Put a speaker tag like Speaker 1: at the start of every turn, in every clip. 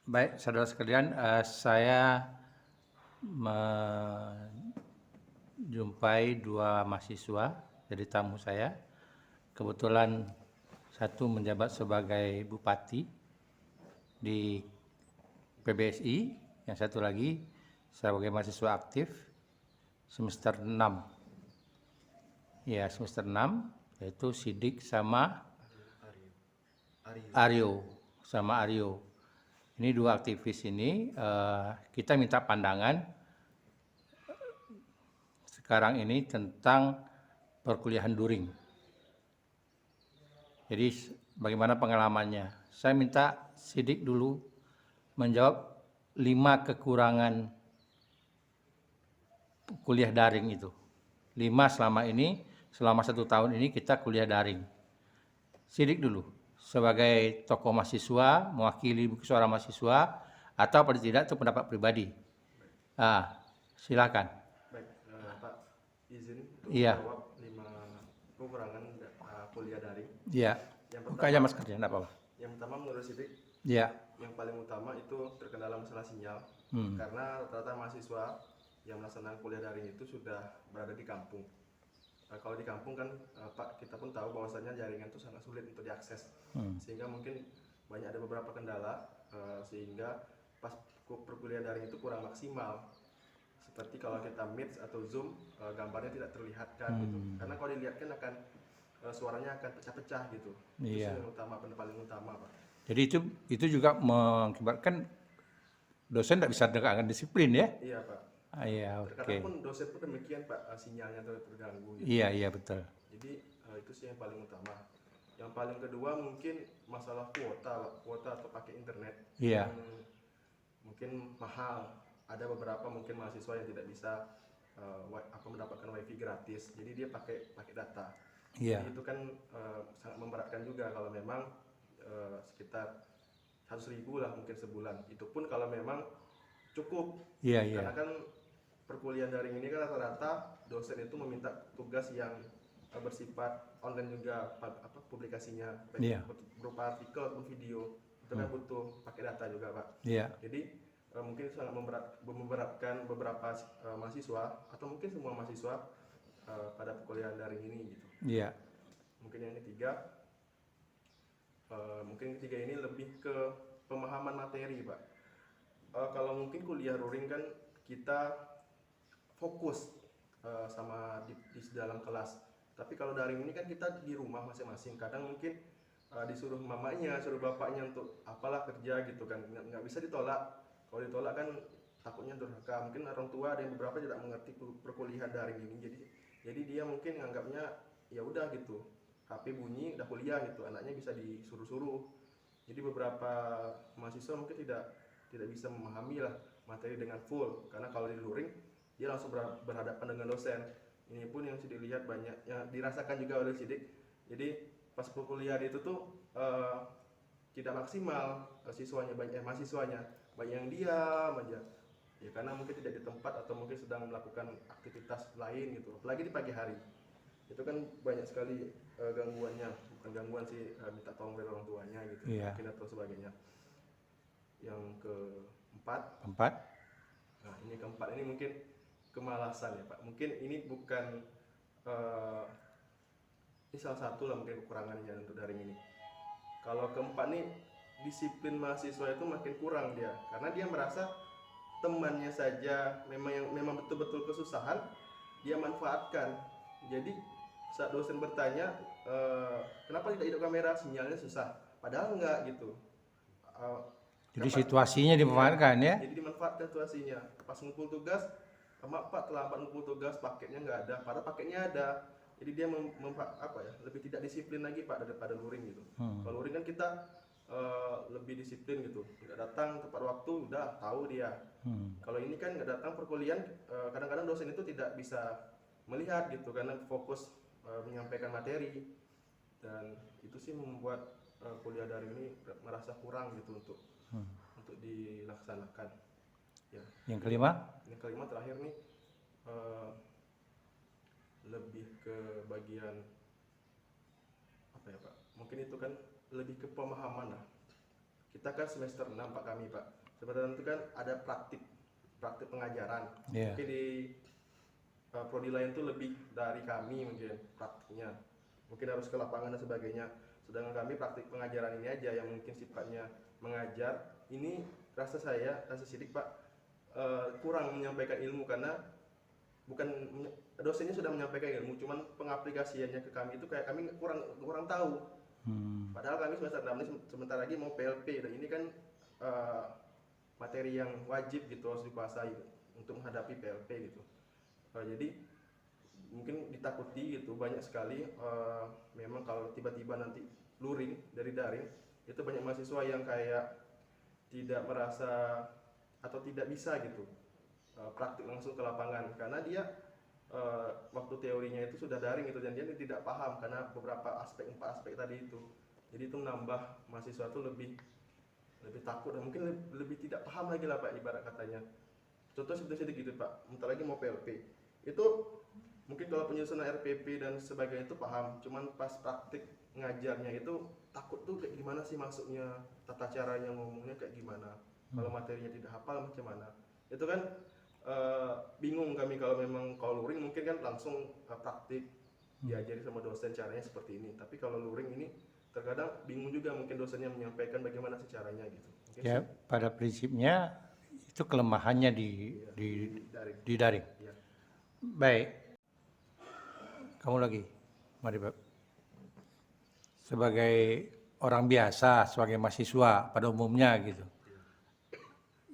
Speaker 1: Baik, saudara sekalian, saya menjumpai dua mahasiswa jadi tamu saya. Kebetulan satu menjabat sebagai bupati di PBSI, yang satu lagi sebagai mahasiswa aktif semester 6. Ya, semester 6, yaitu Sidik sama Aryo. Ini dua aktivis ini, kita minta pandangan sekarang ini tentang perkuliahan daring. Jadi bagaimana pengalamannya? Saya minta Sidik dulu menjawab 5 kekurangan kuliah daring itu. 5 selama 1 tahun ini kita kuliah daring. Sidik dulu, sebagai tokoh mahasiswa, mewakili suara mahasiswa, atau paling tidak itu pendapat pribadi. Silakan.
Speaker 2: Baik, Pak, izin untuk
Speaker 1: Iya.
Speaker 2: menjawab 5 kekurangan kuliah daring.
Speaker 1: Iya.
Speaker 2: Yang
Speaker 1: Buka
Speaker 2: pertama,
Speaker 1: aja maskernya, enggak apa-apa.
Speaker 2: Yang pertama menurut Sidik,
Speaker 1: Iya.
Speaker 2: yang paling utama itu terkendala masalah sinyal. Karena rata-rata mahasiswa yang melaksanakan kuliah daring itu sudah berada di kampung. Kalau di kampung kan, Pak, kita pun tahu bahwasannya jaringan itu sangat sulit untuk diakses. Sehingga mungkin banyak ada beberapa kendala, sehingga pas perkuliahan daring itu kurang maksimal. Seperti kalau kita Meet atau Zoom, gambarnya tidak terlihatkan gitu. Karena kalau dilihatkan akan suaranya akan pecah-pecah gitu.
Speaker 1: Iya.
Speaker 2: Itu yang paling utama, Pak.
Speaker 1: Jadi itu juga mengakibatkan dosen tidak bisa tegakkan disiplin ya?
Speaker 2: Iya, Pak.
Speaker 1: Iya,
Speaker 2: Terkadang
Speaker 1: oke.
Speaker 2: pun dosen pun demikian, Pak, sinyalnya terganggu gitu.
Speaker 1: Iya, betul.
Speaker 2: Jadi itu sih yang paling utama. Yang paling kedua mungkin masalah kuota, Pak. Kuota atau pakai internet.
Speaker 1: Iya.
Speaker 2: Yang mungkin mahal. Ada beberapa mungkin mahasiswa yang tidak bisa mendapatkan wifi gratis. Jadi dia pakai data.
Speaker 1: Iya.
Speaker 2: Jadi itu kan sangat memberatkan juga kalau memang sekitar 100.000 lah mungkin sebulan. Itu pun kalau memang cukup.
Speaker 1: Iya.
Speaker 2: Karena kan perkuliahan daring ini kan rata-rata dosen itu meminta tugas yang bersifat online juga, publikasinya
Speaker 1: Iya.
Speaker 2: berupa artikel atau video. Itu kan butuh pakai data juga, Pak.
Speaker 1: Iya.
Speaker 2: Jadi mungkin sangat memberatkan beberapa mahasiswa atau mungkin semua mahasiswa pada perkuliahan daring ini gitu.
Speaker 1: Iya.
Speaker 2: Mungkin yang ketiga, ini lebih ke pemahaman materi, Pak. Kalau mungkin kuliah daring kan kita fokus sama di dalam kelas. Tapi kalau daring ini kan kita di rumah masing-masing. Kadang mungkin disuruh mamanya, suruh bapaknya untuk apalah kerja gitu kan. Nggak bisa ditolak. Kalau ditolak kan takutnya durhaka. Mungkin orang tua ada yang beberapa tidak mengerti perkuliahan daring ini. Jadi dia mungkin nganggapnya ya udah gitu. HP bunyi udah kuliah gitu. Anaknya bisa disuruh-suruh. Jadi beberapa mahasiswa mungkin tidak bisa memahami lah materi dengan full. Karena kalau di luring dia langsung berhadapan dengan dosen. Ini pun yang Sidik lihat banyak yang dirasakan juga oleh Sidik. Jadi pas perkuliahan itu tuh tidak maksimal mahasiswanya banyak yang diam aja ya, karena mungkin tidak di tempat atau mungkin sedang melakukan aktivitas lain gitu. Apalagi di pagi hari itu kan banyak sekali gangguannya, bukan gangguan sih, minta tolong dari orang tuanya gitu.
Speaker 1: Iya.
Speaker 2: Mungkin atau sebagainya. Yang keempat, nah ini keempat ini mungkin kemalasan ya, Pak. Mungkin ini bukan ini salah satu lah mungkin kekurangannya untuk daring ini. Kalau keempat nih, disiplin mahasiswa itu makin kurang dia, karena dia merasa temannya saja memang betul-betul kesusahan dia manfaatkan. Jadi saat dosen bertanya kenapa tidak hidup kamera, sinyalnya susah, padahal enggak gitu.
Speaker 1: Jadi situasinya dimanfaatkan ya?
Speaker 2: Jadi dimanfaatkan situasinya. Pas ngumpul tugas, Pak terlambat ngumpul tugas, paketnya nggak ada, padahal paketnya ada. Jadi dia lebih tidak disiplin lagi, Pak, daripada luring gitu. Kalau luring kan kita lebih disiplin gitu, nggak datang tepat waktu udah tahu dia. Kalau ini kan nggak datang perkuliahan, kadang-kadang dosen itu tidak bisa melihat gitu karena fokus menyampaikan materi, dan itu sih membuat kuliah daring ini merasa kurang gitu untuk dilaksanakan. Ya.
Speaker 1: Yang kelima?
Speaker 2: Yang kelima terakhir nih, lebih ke bagian apa ya Pak? Mungkin itu kan lebih ke pemahaman lah. Kita kan semester 6 Pak kami Pak. Semester 6 itu kan ada praktik pengajaran.
Speaker 1: Iya.
Speaker 2: Mungkin di prodi lain itu lebih dari kami mungkin praktiknya. Mungkin harus ke lapangan dan sebagainya. Sedangkan kami praktik pengajaran ini aja yang mungkin sifatnya mengajar. Ini rasa sidik Pak kurang menyampaikan ilmu karena bukan dosennya sudah menyampaikan ilmu, cuman pengaplikasiannya ke kami itu kayak kami kurang tahu. Padahal kami semester 6 ini sebentar lagi mau PLP dan ini kan materi yang wajib gitu harus dikuasai untuk menghadapi PLP gitu. Jadi mungkin ditakuti gitu banyak sekali memang kalau tiba-tiba nanti luring dari daring itu banyak mahasiswa yang kayak tidak merasa atau tidak bisa gitu praktik langsung ke lapangan karena dia waktu teorinya itu sudah daring gitu dan dia tidak paham karena beberapa empat aspek tadi itu. Jadi itu menambah mahasiswa itu lebih takut dan mungkin lebih tidak paham lagi lah Pak ibarat katanya. Contoh seperti gitu Pak, bentar lagi mau PLP. Itu mungkin kalau penyusunan RPP dan sebagainya itu paham, cuman pas praktik ngajarnya itu takut tuh kayak gimana sih masuknya, tata caranya ngomongnya kayak gimana. Kalau materinya tidak hafal macam mana. Itu kan bingung kami kalau memang kalau luring mungkin kan langsung praktik diajari sama dosen caranya seperti ini. Tapi kalau luring ini terkadang bingung juga mungkin dosennya menyampaikan bagaimana sih caranya gitu. Mungkin
Speaker 1: Ya, pada prinsipnya itu kelemahannya di daring.
Speaker 2: Ya.
Speaker 1: Baik, kamu lagi, mari Pak. Sebagai orang biasa, sebagai mahasiswa pada umumnya gitu.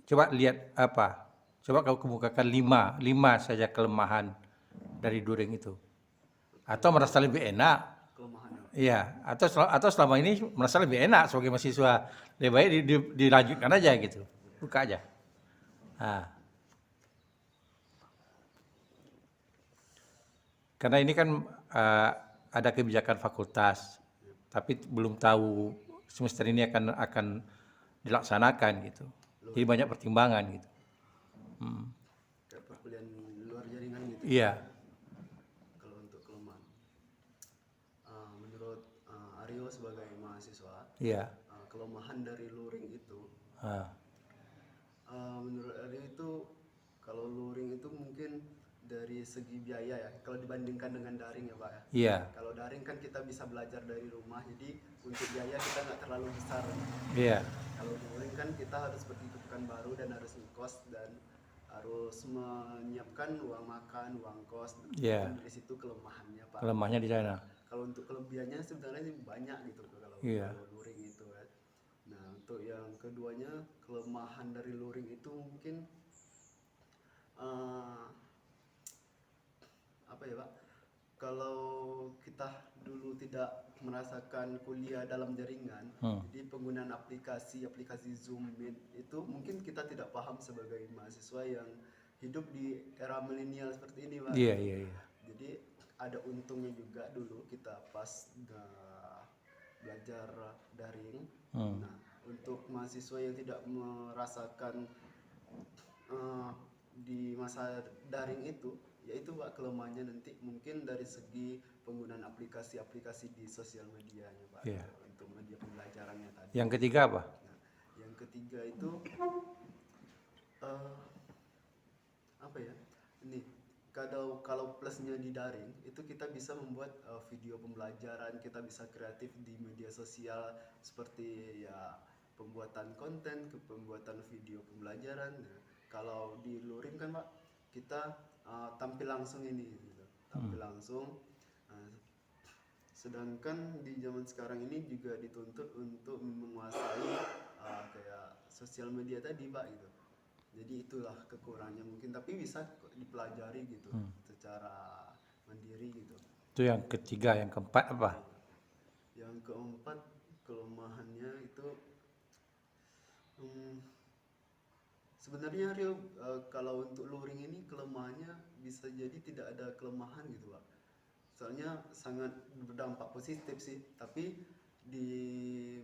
Speaker 1: Coba lihat apa? Coba kau kemukakan lima saja kelemahan dari daring itu. Atau merasa lebih enak? Iya, atau selama ini merasa lebih enak sebagai mahasiswa, lebih baik dilanjutkan aja gitu, buka aja. Nah. Karena ini kan ada kebijakan fakultas, tapi belum tahu semester ini akan dilaksanakan gitu. Jadi banyak pertimbangan gitu.
Speaker 3: Kayak perkuliahan luar jaringan gitu.
Speaker 1: Iya.
Speaker 3: Kalau untuk kelemahan, menurut Aryo sebagai mahasiswa,
Speaker 1: Iya.
Speaker 3: Kelemahan dari luring itu,
Speaker 1: Ah.
Speaker 3: menurut Aryo itu kalau luring itu mungkin dari segi biaya ya. Kalau dibandingkan dengan daring ya Pak ya.
Speaker 1: Iya.
Speaker 3: Kalau daring kan kita bisa belajar dari rumah, jadi untuk biaya kita nggak terlalu besar.
Speaker 1: Iya.
Speaker 3: Kalau luring kan kita harus pergi ke Pekanbaru dan harus ngekos dan harus menyiapkan uang makan, uang kos.
Speaker 1: Iya.
Speaker 3: Dari situ kelemahannya Pak.
Speaker 1: Kelemahannya di sana.
Speaker 3: Kalau untuk kelebihannya sebenarnya sih banyak gitu kalau
Speaker 1: Iya.
Speaker 3: luring itu kan. Nah untuk yang keduanya kelemahan dari luring itu mungkin apa ya Pak? Kalau kita dulu tidak merasakan kuliah dalam jaringan, jadi penggunaan aplikasi Zoom, Meet itu mungkin kita tidak paham sebagai mahasiswa yang hidup di era milenial seperti ini Pak.
Speaker 1: Iya, iya, iya.
Speaker 3: Jadi ada untungnya juga dulu kita pas belajar daring. Nah, untuk mahasiswa yang tidak merasakan di masa daring itu, yaitu Pak kelemahannya nanti mungkin dari segi penggunaan aplikasi di sosial medianya Pak,
Speaker 1: Iya.
Speaker 3: untuk media pembelajarannya tadi.
Speaker 1: Yang ketiga apa?
Speaker 3: Nah, yang ketiga itu apa ya? Ini kalau plusnya di daring itu kita bisa membuat video pembelajaran, kita bisa kreatif di media sosial seperti ya pembuatan konten, pembuatan video pembelajaran. Nah, kalau di luring kan Pak kita tampil langsung ini gitu. Tampil langsung. Sedangkan di zaman sekarang ini juga dituntut untuk menguasai kayak sosial media tadi Pak gitu. Jadi itulah kekurangannya mungkin, tapi bisa dipelajari gitu secara mandiri gitu.
Speaker 1: Itu yang ketiga, yang keempat apa?
Speaker 3: Yang keempat kelemahannya itu sebenarnya Rio, kalau untuk luring ini kelemahannya bisa jadi tidak ada kelemahan gitu Pak. Soalnya sangat berdampak positif sih, tapi di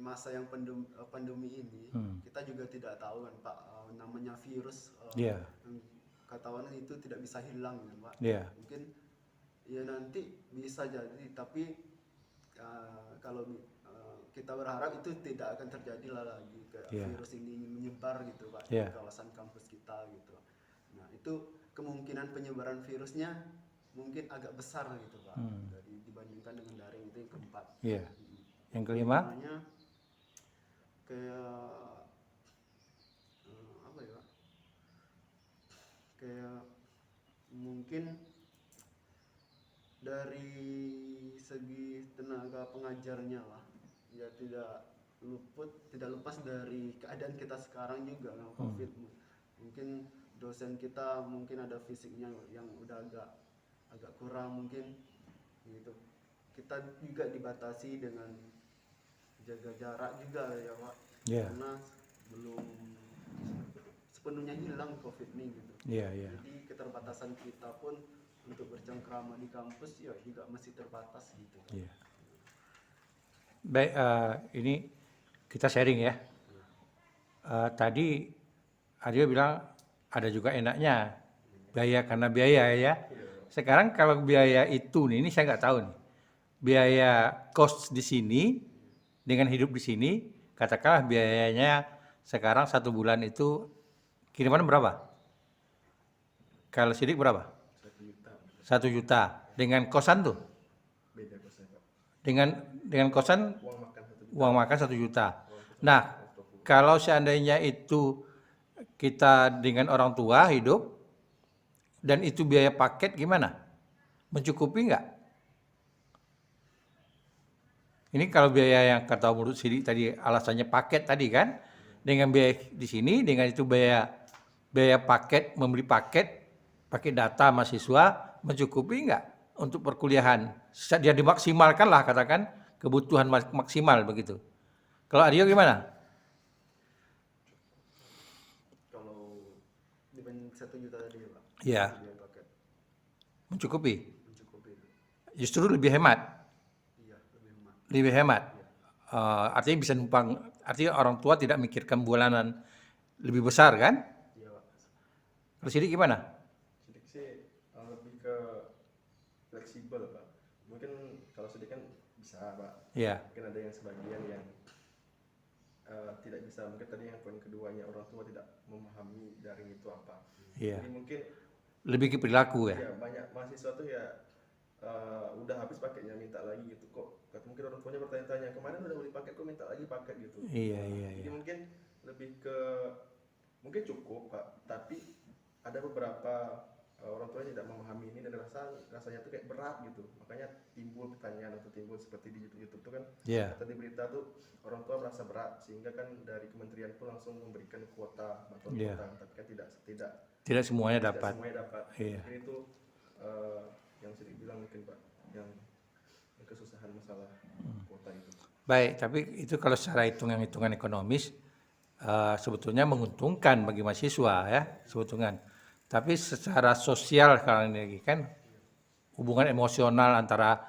Speaker 3: masa yang pandemi ini kita juga tidak tahu kan Pak, namanya virus
Speaker 1: Iya.
Speaker 3: kata orang itu tidak bisa hilang kan Pak.
Speaker 1: Iya.
Speaker 3: Mungkin Ya nanti bisa jadi, tapi kalau kita berharap itu tidak akan terjadi lah lagi
Speaker 1: Iya.
Speaker 3: virus ini menyebar gitu Pak
Speaker 1: Iya.
Speaker 3: di kawasan kampus kita gitu. Nah itu kemungkinan penyebaran virusnya mungkin agak besar gitu Pak dari dibandingkan dengan daring. Itu yang keempat.
Speaker 1: Iya. Yang kelima?
Speaker 3: Namanya kayak apa ya Pak? Kayak mungkin dari segi tenaga pengajarnya lah ya tidak lepas dari keadaan kita sekarang juga kan COVID. Mungkin dosen kita mungkin ada fisiknya yang udah agak kurang mungkin gitu. Kita juga dibatasi dengan jaga jarak juga ya Pak.
Speaker 1: Iya.
Speaker 3: Karena belum sepenuhnya hilang COVID ini gitu.
Speaker 1: Iya, iya.
Speaker 3: Jadi keterbatasan kita pun untuk bercengkrama di kampus ya juga masih terbatas gitu.
Speaker 1: Iya. Baik, ini kita sharing ya. Tadi Aryo bilang ada juga enaknya biaya karena biaya ya. Sekarang kalau biaya itu nih, ini saya nggak tahu nih. Biaya kos di sini dengan hidup di sini, katakanlah biayanya sekarang 1 bulan itu kiriman berapa? Kalau sidik berapa? 1 juta. Dengan kosan tuh?
Speaker 2: Beda kosnya Pak.
Speaker 1: Dengan kosan
Speaker 2: Uang makan 1 juta.
Speaker 1: uang makan 1 juta. Nah, kalau seandainya itu kita dengan orang tua hidup dan itu biaya paket gimana? Mencukupi nggak? Ini kalau biaya yang kata menurut Sidik tadi alasannya paket tadi kan, dengan biaya di sini dengan itu biaya paket membeli paket data mahasiswa mencukupi nggak untuk perkuliahan? Dia dimaksimalkan lah katakan kebutuhan maksimal begitu. Kalau Aryo gimana?
Speaker 3: Kalau dibanding 1 juta tadi ya Pak.
Speaker 1: Iya.
Speaker 3: Biaya paket
Speaker 1: Mencukupi.
Speaker 3: mencukupi itu.
Speaker 1: Justru lebih hemat.
Speaker 3: Iya, lebih hemat.
Speaker 1: Lebih hemat. Artinya bisa numpang, artinya orang tua tidak mikirkan bulanan lebih besar kan?
Speaker 3: Iya Pak.
Speaker 1: Kalau Sidik gimana?
Speaker 2: Sidik sih lebih ke fleksibel Pak. Mungkin kalau sedikit kan bisa Pak.
Speaker 1: Iya.
Speaker 2: Mungkin ada yang sebagian yang tidak bisa. Mungkin tadi yang poin keduanya orang tua tidak memahami daring itu apa.
Speaker 1: Iya.
Speaker 2: Jadi mungkin
Speaker 1: Lebih ke perilaku ya.
Speaker 2: ya banyak mahasiswa tuh ya udah habis paketnya minta lagi gitu kok. Mungkin orang tuanya bertanya-tanya kemarin udah beli paket kok minta lagi paket gitu.
Speaker 1: Iya.
Speaker 2: Jadi mungkin lebih ke mungkin cukup Pak, tapi ada beberapa orang tuanya tidak memahami ini dan rasanya tuh kayak berat gitu. Makanya timbul pertanyaan atau timbul seperti di YouTube tuh kan.
Speaker 1: Iya.
Speaker 2: Tadi berita tuh orang tua merasa berat sehingga kan dari kementerian pun langsung memberikan kuota bantuan
Speaker 1: Iya.
Speaker 2: kuota, tapi kan tidak
Speaker 1: Tidak semuanya
Speaker 2: tidak
Speaker 1: dapat.
Speaker 2: semuanya dapat.
Speaker 1: Iya.
Speaker 2: Mungkin itu yang sedikit bilang mungkin Pak, yang kesusahan masalah kuota itu.
Speaker 1: Baik, tapi itu kalau secara hitungan ekonomis sebetulnya menguntungkan bagi mahasiswa ya, sebetulnya. Tapi secara sosial sekarang ini lagi kan hubungan emosional antara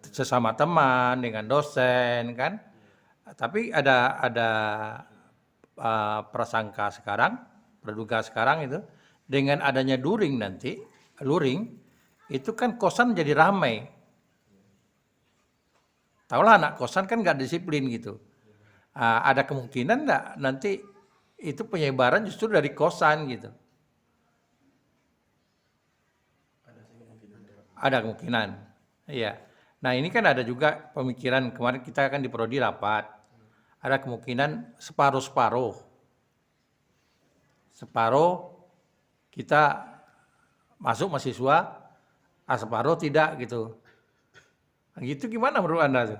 Speaker 1: sesama teman dengan dosen kan. Tapi ada prasangka sekarang, praduga sekarang itu dengan adanya luring itu kan kosan jadi ramai. Tahulah anak kosan kan nggak disiplin gitu. Ada kemungkinan nggak nanti itu penyebaran justru dari kosan gitu? Ada kemungkinan. Iya. Nah ini kan ada juga pemikiran kemarin kita kan di Prodi rapat. Ada kemungkinan separuh-separuh. Separuh kita masuk mahasiswa, separuh tidak gitu. Gitu gimana menurut Anda tuh?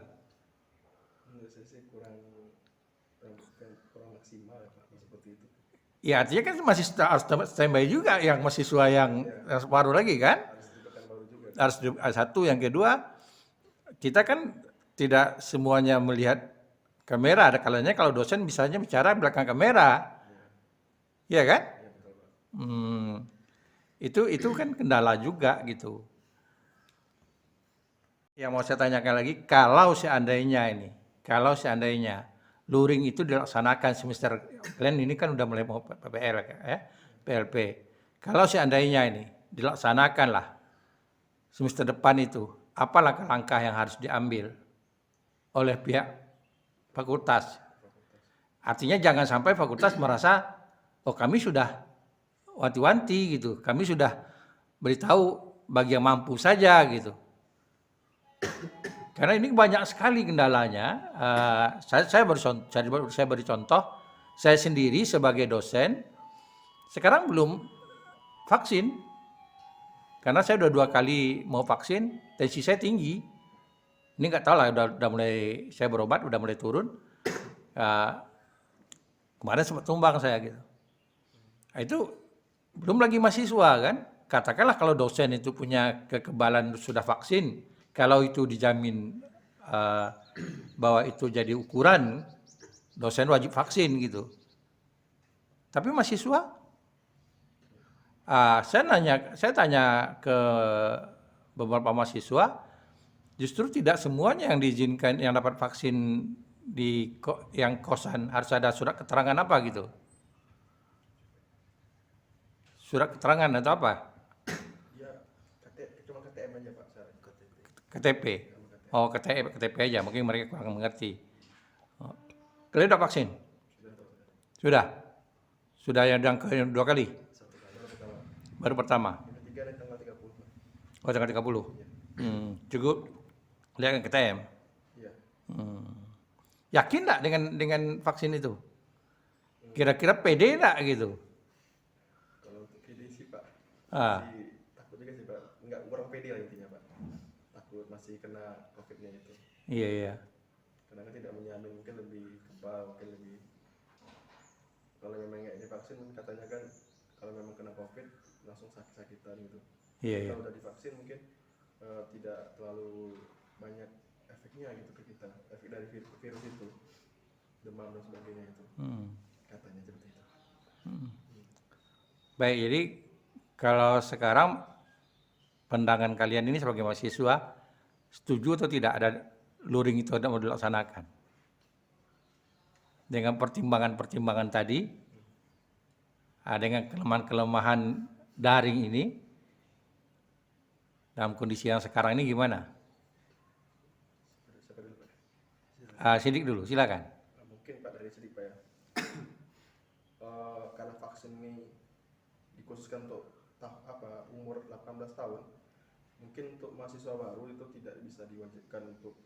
Speaker 2: Menurut saya sih kurang maksimal ya Pak, seperti itu.
Speaker 1: Ya artinya kan masih harus standby juga yang mahasiswa yang separuh lagi kan? Harus satu, yang kedua kita kan tidak semuanya melihat kamera. Ada kalanya kalau dosen misalnya bicara belakang kamera, ya kan? Itu kan kendala juga gitu. Yang mau saya tanyakan lagi, kalau seandainya luring itu dilaksanakan semester kalian ini kan udah mulai mau PPL ya, PLP. Kalau seandainya ini dilaksanakan lah semester depan itu, apa langkah-langkah yang harus diambil oleh pihak fakultas. Artinya jangan sampai fakultas merasa, oh kami sudah wanti-wanti gitu, kami sudah beritahu bagi yang mampu saja gitu. Karena ini banyak sekali kendalanya. Saya beri contoh, saya sendiri sebagai dosen sekarang belum vaksin karena saya udah 2 kali mau vaksin, tensi saya tinggi. Ini nggak tahu lah, udah mulai saya berobat, udah mulai turun. Kemarin sempat tumbang saya gitu. Nah, itu belum lagi mahasiswa kan. Katakanlah kalau dosen itu punya kekebalan sudah vaksin, kalau itu dijamin bahwa itu jadi ukuran, dosen wajib vaksin gitu. Tapi mahasiswa, saya tanya ke beberapa mahasiswa, justru tidak semuanya yang diizinkan yang dapat vaksin yang kosan harus ada surat keterangan apa gitu. Surat keterangan atau apa?
Speaker 2: Ya, cuma KTM aja Pak syarat.
Speaker 1: KTP. Oh, KTP aja, mungkin mereka kurang mengerti. Oh. Kalian udah vaksin? Sudah. Sudah yang 2 kali? Baru pertama.
Speaker 2: Yang ketiga dari tanggal 30 Pak.
Speaker 1: Oh, tanggal 30. Cukup lihat KTM.
Speaker 2: Iya.
Speaker 1: Yakin enggak dengan vaksin itu? Kira-kira pede enggak gitu?
Speaker 2: Kalau untuk pede sih Pak,
Speaker 1: Ah.
Speaker 2: masih takut juga sih Pak. Nggak kurang pede lah intinya Pak. Takut masih kena COVID-nya itu.
Speaker 1: Iya, iya.
Speaker 2: Karena kan tidak menjamin, mungkin lebih kebal, mungkin lebih. Kalau memang nggak divaksin katanya kan kalau memang kena COVID langsung sakit-sakitan gitu.
Speaker 1: Iya, iya.
Speaker 2: Kalau udah divaksin mungkin tidak terlalu banyak efeknya gitu ke kita, efek dari virus itu, demam dan sebagainya itu. Katanya seperti itu.
Speaker 1: Baik, jadi kalau sekarang pandangan kalian ini sebagai mahasiswa, setuju atau tidak ada luring itu mau dilaksanakan? Dengan pertimbangan-pertimbangan tadi, dengan kelemahan-kelemahan daring ini, dalam kondisi yang sekarang ini gimana?
Speaker 2: Siapa dulu Pak?
Speaker 1: Sidik dulu, silakan.
Speaker 2: Mungkin Pak dari sedikit Pak ya. Karena vaksin ini dikhususkan untuk umur 18 tahun, mungkin untuk mahasiswa baru itu tidak bisa diwajibkan untuk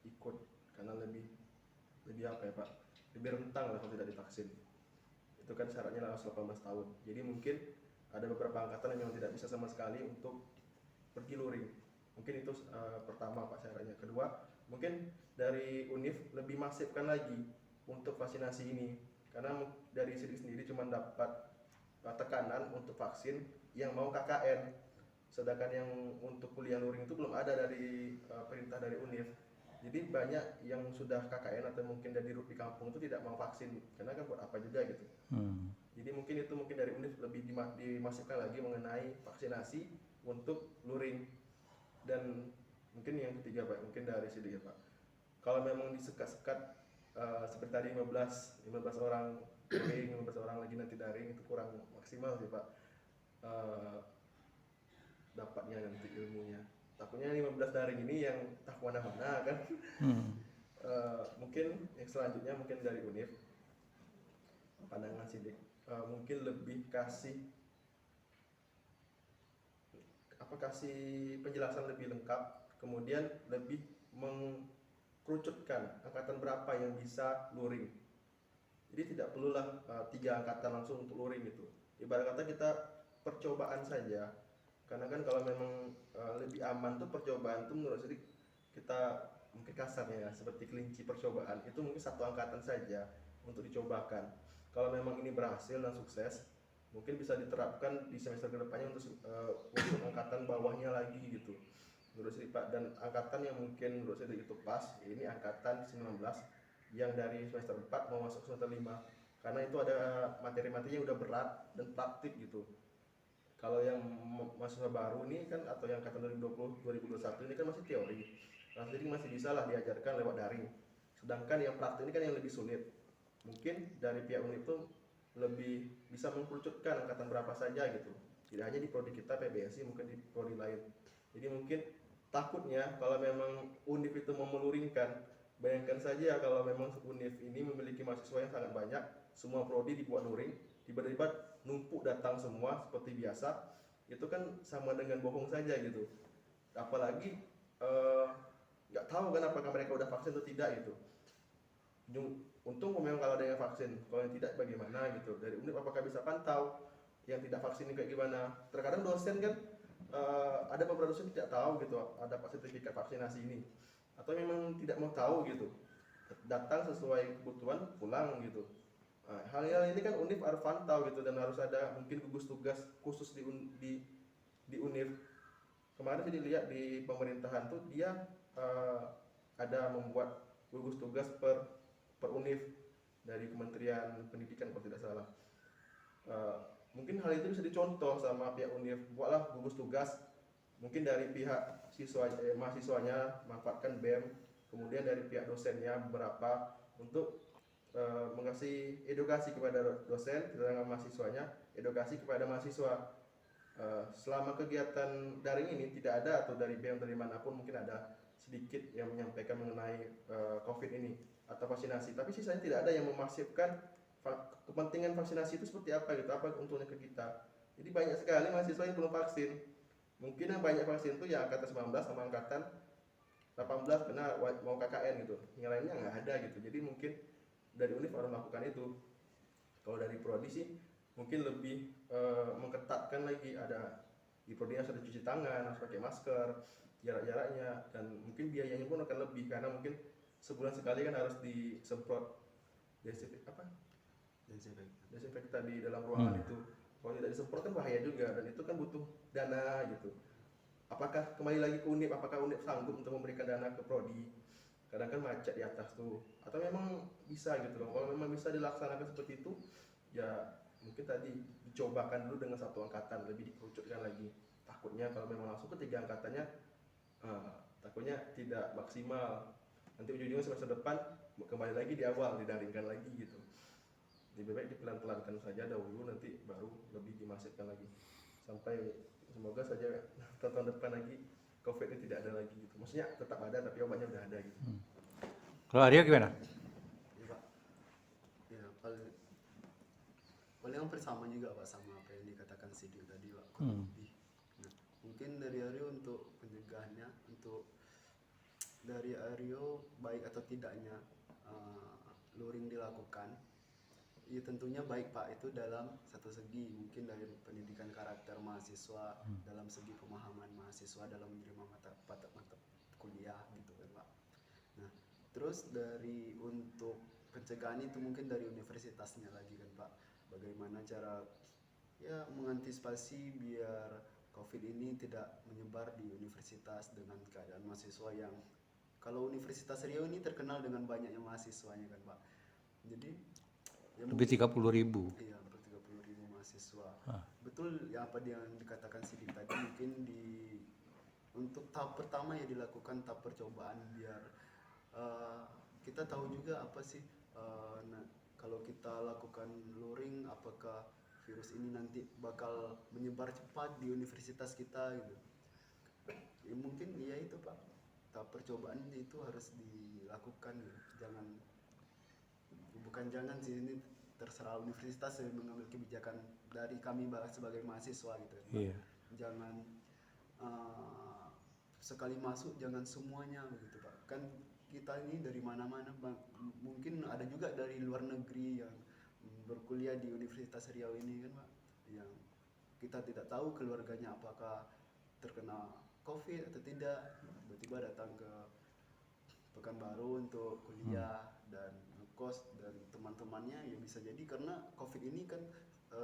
Speaker 2: ikut karena lebih apa ya Pak, lebih rentang lah kalau tidak divaksin. Itu kan syaratnya harus 18 tahun. Jadi mungkin ada beberapa angkatan yang memang tidak bisa sama sekali untuk pergi luring. Mungkin itu pertama Pak syaratnya. Kedua, mungkin dari UNIF lebih masifkan lagi untuk vaksinasi ini. Karena dari sendiri cuma dapat tekanan untuk vaksin yang mau KKN. Sedangkan yang untuk kuliah luring itu belum ada dari perintah dari UNIF. Jadi banyak yang sudah KKN atau mungkin dari di kampung itu tidak mau vaksin. Karena kan buat apa juga gitu. Jadi mungkin dari UNIF lebih dimasifkan lagi mengenai vaksinasi untuk luring. Dan mungkin yang ketiga Pak, mungkin dari sini ya Pak, kalau memang disekat-sekat seperti tadi 15 orang luring, 15 orang lagi nanti daring, itu kurang maksimal sih Pak dapatnya nanti ilmunya. Takutnya 15 daring ini yang tak kemana-mana kan. Mungkin yang selanjutnya mungkin dari UNIF pandangan sidik, mungkin lebih kasih penjelasan lebih lengkap, kemudian lebih mengkerucutkan angkatan berapa yang bisa luring. Jadi tidak perlulah 3 angkatan langsung untuk luring itu. Ibarat kata kita percobaan saja. Karena kan kalau memang lebih aman tuh percobaan tuh menurut saya kita mungkin kasarnya ya, seperti kelinci percobaan itu mungkin 1 angkatan saja untuk dicobakan. Kalau memang ini berhasil dan sukses, mungkin bisa diterapkan di semester kedepannya untuk angkatan bawahnya lagi gitu menurut saya Pak. Dan angkatan yang mungkin menurut saya itu pas, ini angkatan 19 yang dari semester 4 mau masuk semester 5, karena itu ada materi-materinya udah berat dan praktik gitu. Kalau yang mahasiswa baru ini kan, atau yang angkatan 2020 2021 ini kan masih teori, jadi masih bisa lah diajarkan lewat daring. Sedangkan yang praktik ini kan yang lebih sulit. Mungkin dari pihak UNIF itu lebih bisa mengkerucutkan angkatan berapa saja gitu. Tidak hanya di prodi kita PBSI, mungkin di prodi lain. Jadi mungkin takutnya kalau memang UNIF itu memeluringkan, bayangkan saja kalau memang UNIF ini memiliki mahasiswa yang sangat banyak, semua prodi dibuat luring, tiba-tiba numpuk datang semua seperti biasa, itu kan sama dengan bohong saja gitu. Apalagi nggak tahu kan apakah mereka udah vaksin atau tidak gitu. Untung memang kalau ada yang vaksin, kalau yang tidak bagaimana gitu. Dari UNIF apakah bisa pantau yang tidak vaksin ini kayak gimana? Terkadang dosen kan ada beberapa dosen tidak tahu gitu ada sertifikat vaksinasi ini, atau memang tidak mau tahu gitu, datang sesuai kebutuhan pulang gitu. Nah, hal-hal ini kan UNIF harus pantau gitu, dan harus ada mungkin gugus tugas khusus di UNIF. Kemarin saya dilihat di pemerintahan tuh dia ada membuat gugus tugas per UNIF dari Kementerian Pendidikan kalau tidak salah. Mungkin hal itu bisa dicontoh sama pihak UNIF, buatlah gugus tugas mungkin dari pihak mahasiswanya manfaatkan BEM, kemudian dari pihak dosennya beberapa untuk mengasih edukasi kepada dosen, sedangkan mahasiswanya edukasi kepada mahasiswa. Selama kegiatan daring ini tidak ada, atau dari BEM dari manapun mungkin ada sedikit yang menyampaikan mengenai COVID ini atau vaksinasi, tapi sisanya tidak ada yang memasifkan kepentingan vaksinasi itu seperti apa gitu, apa untungnya ke kita. Jadi banyak sekali mahasiswa yang belum vaksin. Mungkin yang banyak vaksin itu ya angkatan 19 sama angkatan 18 kena mau KKN gitu, yang lainnya nggak ada gitu. Jadi mungkin dari UNIF harus melakukan itu. Kalau dari prodi sih mungkin lebih mengetatkan lagi, ada di prodi harus ada cuci tangan, harus pakai masker, jarak-jaraknya, dan mungkin biayanya pun akan lebih karena mungkin sebulan sekali kan harus disemprot desinfektan di dalam ruangan itu. Kalau tidak disemprot kan bahaya juga, dan itu kan butuh dana gitu. Apakah kembali lagi ke UNIF, apakah UNIF sanggup untuk memberikan dana ke prodi? Kadang kan macet di atas tuh, atau memang bisa gitu loh. Kalau memang bisa dilaksanakan seperti itu, ya mungkin tadi dicobakan dulu dengan satu angkatan, lebih dikerucutkan lagi. Takutnya kalau memang langsung ke 3 angkatannya, takutnya tidak maksimal. Nanti ujung-ujungnya semester depan kembali lagi di awal, didaringkan lagi gitu. Lebih baik dipelan-pelankan saja dahulu, nanti baru lebih dimasifkan lagi. Sampai semoga saja tahun depan lagi COVID ini tidak ada lagi gitu. Maksudnya tetap ada tapi obatnya udah ada gitu.
Speaker 1: Kalau Aryo gimana?
Speaker 3: Ya Pak, ya paling hampir sama juga Pak sama apa yang dikatakan Sidik tadi Pak, kurang lebih. Nah, mungkin dari Aryo untuk pencegahannya, untuk dari Aryo baik atau tidaknya luring dilakukan, ya tentunya baik Pak, itu dalam satu segi mungkin dari pendidikan karakter mahasiswa, dalam segi pemahaman mahasiswa dalam menerima mata kuliah gitu kan Pak. Nah, terus dari untuk pencegahan itu mungkin dari universitasnya lagi kan Pak, bagaimana cara ya mengantisipasi biar COVID ini tidak menyebar di universitas dengan keadaan mahasiswa yang, kalau Universitas Riau ini terkenal dengan banyaknya mahasiswanya kan Pak. Jadi ya
Speaker 1: Lebih 30.000.
Speaker 3: iya, hampir 30.000 mahasiswa. Betul ya apa yang dikatakan Sidik tadi, mungkin untuk tahap pertama ya dilakukan tahap percobaan biar kita tahu juga apa sih kalau kita lakukan luring, apakah virus ini nanti bakal menyebar cepat di universitas kita gitu. Ya mungkin ya itu Pak, tahap percobaan itu harus dilakukan gitu. Jangan sih, ini terserah universitas yang mengambil kebijakan, dari kami sebagai mahasiswa gitu ya.
Speaker 1: Iya.
Speaker 3: Jangan sekali masuk jangan semuanya begitu Pak. Kan kita ini dari mana-mana, mungkin ada juga dari luar negeri yang berkuliah di Universitas Riau ini kan Pak, yang kita tidak tahu keluarganya apakah terkena COVID atau tidak, tiba-tiba datang ke Pekanbaru untuk kuliah dan ngekos, dan teman-temannya ya bisa jadi karena COVID ini kan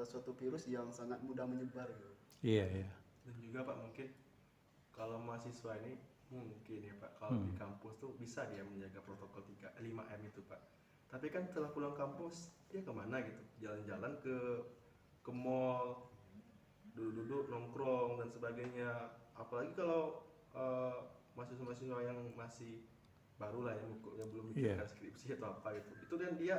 Speaker 3: suatu virus yang sangat mudah menyebar gitu.
Speaker 1: Iya, iya.
Speaker 2: Dan juga Pak, mungkin kalau mahasiswa ini mungkin ya Pak, kalau di kampus tuh bisa dia menjaga protokol 5M itu Pak. Tapi kan setelah pulang kampus dia kemana gitu, jalan-jalan ke mall, duduk-duduk nongkrong dan sebagainya. Apalagi kalau mahasiswa-mahasiswa yang masih baru lah, yang belum mikirkan skripsi atau apa gitu, itu kan dia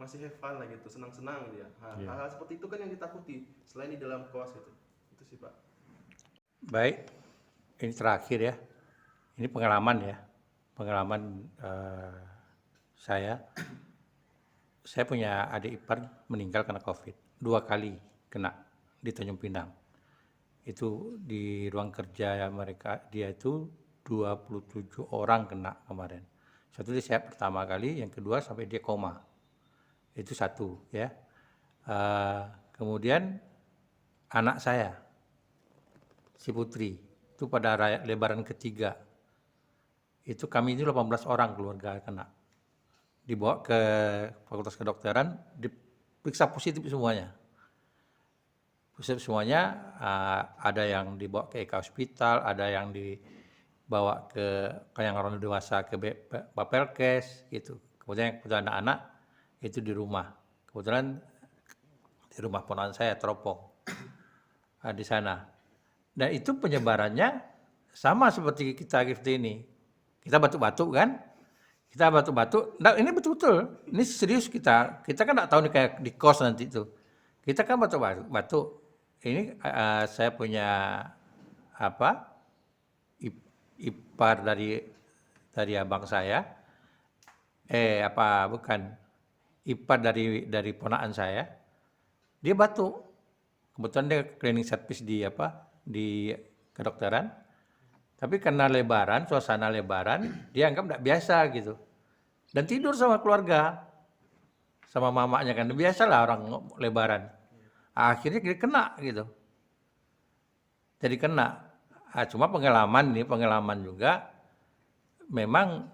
Speaker 2: masih have fun lah gitu, senang-senang dia. Hal-hal seperti itu kan yang ditakuti selain di dalam kelas gitu. Itu sih Pak.
Speaker 1: Baik, ini terakhir ya. Ini pengalaman ya. Pengalaman saya. Saya punya adik ipar meninggal karena COVID. 2 kali kena di Tanjung Pinang. Itu di ruang kerja mereka, dia itu 27 orang kena kemarin. Satu dia sehat pertama kali, yang kedua sampai dia koma. Itu satu ya. Kemudian anak saya, si Putri, itu pada lebaran ketiga. Itu kami ini 18 orang keluarga kena. Dibawa ke Fakultas Kedokteran, diperiksa positif semuanya. Positif semuanya, ada yang dibawa ke EK Hospital, ada yang dibawa ke yang orang dewasa ke Bapelkes gitu. Kemudian anak-anak itu di rumah. Kebetulan di rumah ponakan saya Teropong di sana. Dan itu penyebarannya sama seperti kita ini. Kita batuk-batuk kan? Kita batuk-batuk, nah ini betul-betul, ini serius kita kan nggak tahu nih kayak di kos nanti itu. Kita kan batuk-batuk. Ini saya punya ipar dari abang saya, ipar dari ponakan saya, dia batuk. Kebetulan dia cleaning service di kedokteran. Tapi karena suasana lebaran, dia anggap tidak biasa gitu. Dan tidur sama keluarga, sama mamanya kan. Biasalah orang lebaran. Akhirnya dia kena gitu. Jadi kena. Cuma pengalaman juga, memang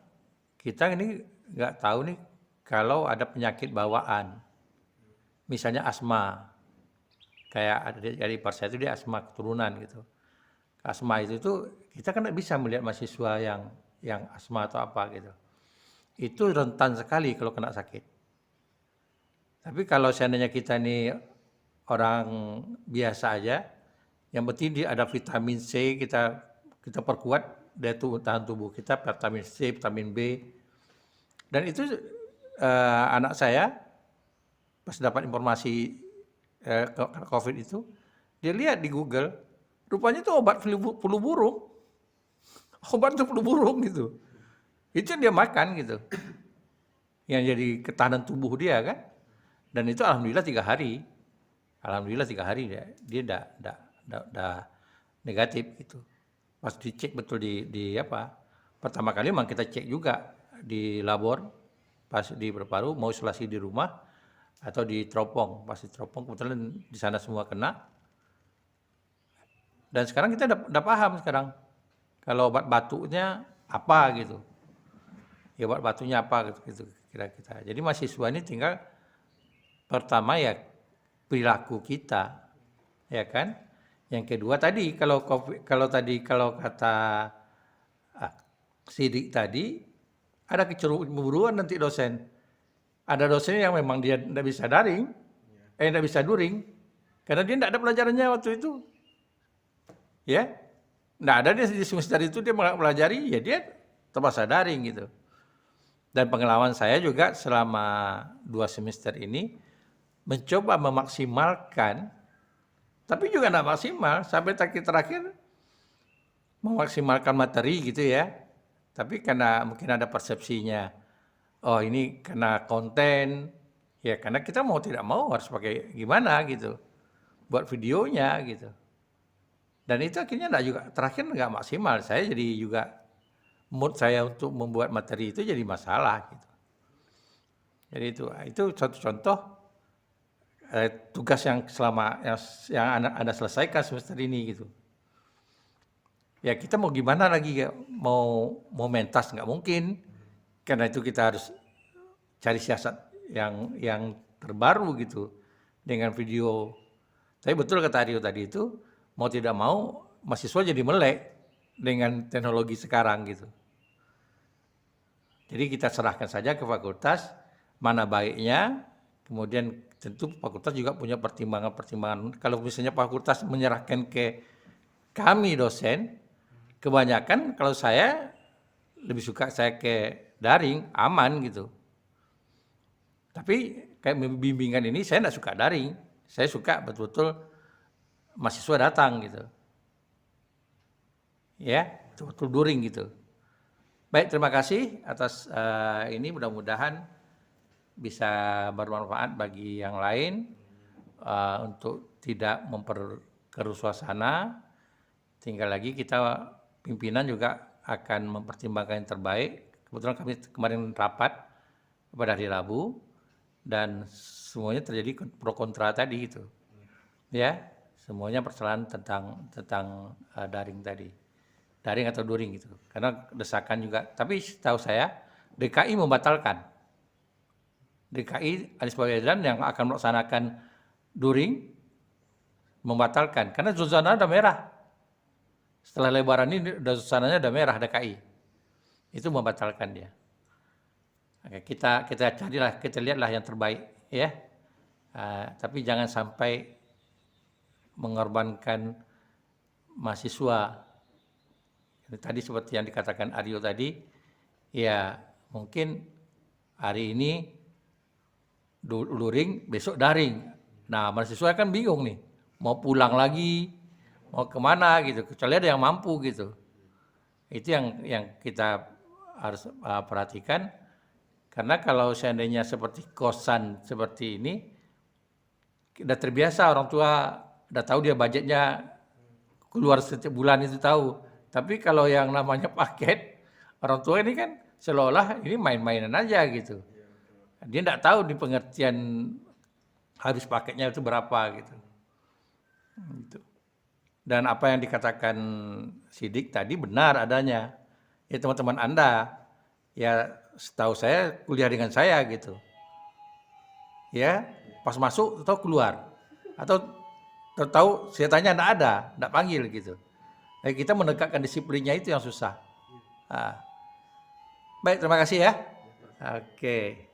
Speaker 1: kita ini nggak tahu nih kalau ada penyakit bawaan. Misalnya asma. Kayak dari ipar saya itu dia asma keturunan gitu. Asma itu kita kan tidak bisa melihat mahasiswa yang asma atau apa gitu. Itu rentan sekali kalau kena sakit. Tapi kalau seandainya kita ini orang biasa aja, yang penting dia ada vitamin C, kita perkuat daya tahan tubuh kita, vitamin C, vitamin B. Dan itu anak saya pas dapat informasi COVID itu, dia lihat di Google, rupanya itu obat flu burung. Obat untuk flu burung gitu. Itu yang dia makan gitu. Yang jadi ketahanan tubuh dia kan. Dan itu alhamdulillah 3 hari. Alhamdulillah 3 hari dia udah negatif gitu. Pas dicek betul pertama kali memang kita cek juga di labor pas di Berparu mau isolasi di rumah atau di Teropong. Pas di Teropong kebetulan di sana semua kena. Dan sekarang kita udah paham sekarang kalau obat batuknya apa gitu. Ya obat batuknya apa gitu kira-kira. Jadi mahasiswa ini tinggal pertama ya perilaku kita, ya kan. Yang kedua tadi kalau kata Sidik tadi ada kecemburuan nanti dosen. Ada dosen yang memang dia tidak bisa tidak bisa daring, karena dia tidak ada pelajarannya waktu itu. Ya, nggak ada dia di semester itu dia pelajari, ya dia terpaksa daring gitu. Dan pengalaman saya juga selama 2 semester ini mencoba memaksimalkan, tapi juga nggak maksimal sampai terakhir memaksimalkan materi gitu ya. Tapi karena mungkin ada persepsinya, oh ini karena konten, ya karena kita mau tidak mau harus pakai gimana gitu, buat videonya gitu. Dan itu akhirnya terakhir nggak maksimal. Saya jadi juga mood saya untuk membuat materi itu jadi masalah gitu. Jadi itu satu contoh tugas yang Anda selesaikan semester ini gitu. Ya kita mau gimana lagi, mau mentas nggak mungkin. Karena itu kita harus cari siasat yang terbaru gitu dengan video. Tapi betul kata Aryo tadi itu, mau tidak mau mahasiswa jadi melek dengan teknologi sekarang gitu. Jadi kita serahkan saja ke fakultas mana baiknya, kemudian tentu fakultas juga punya pertimbangan-pertimbangan. Kalau misalnya fakultas menyerahkan ke kami dosen, kebanyakan kalau saya lebih suka saya ke daring, aman gitu. Tapi kayak bimbingan ini saya tidak suka daring, saya suka betul-betul mahasiswa datang gitu. ya, betul-betul daring gitu. Baik, terima kasih atas ini, mudah-mudahan bisa bermanfaat bagi yang lain untuk tidak memperkeruh suasana. Tinggal lagi kita pimpinan juga akan mempertimbangkan yang terbaik. Kebetulan kami kemarin rapat pada hari Rabu dan semuanya terjadi pro kontra tadi gitu. Ya, semuanya persoalan tentang daring tadi. Daring atau daring gitu. Karena desakan juga. Tapi setahu saya DKI membatalkan. DKI Anies Baswedan yang akan melaksanakan daring membatalkan karena zona udah merah. Setelah Lebaran ini zonanya udah merah DKI. Itu membatalkan dia. Oke, kita carilah, kita lihatlah yang terbaik ya. Tapi jangan sampai mengorbankan mahasiswa. Tadi seperti yang dikatakan Aryo tadi, ya mungkin hari ini luring, besok daring. Nah, mahasiswa kan bingung nih, mau pulang lagi, mau kemana gitu, kecuali ada yang mampu gitu. Itu yang kita harus perhatikan, karena kalau seandainya seperti kosan seperti ini, udah terbiasa orang tua, udah tahu dia budgetnya keluar setiap bulan itu tahu. Tapi kalau yang namanya paket, orang tua ini kan seolah-olah ini main-mainan aja gitu. Dia tidak tahu di pengertian habis paketnya itu berapa gitu. Dan apa yang dikatakan Sidik tadi benar adanya. Ya teman-teman Anda, ya setahu saya kuliah dengan saya gitu. Ya, pas masuk tahu keluar. Atau tahu saya tanya tidak panggil gitu. Kita menegakkan disiplinnya itu yang susah. Baik, terima kasih ya. Oke.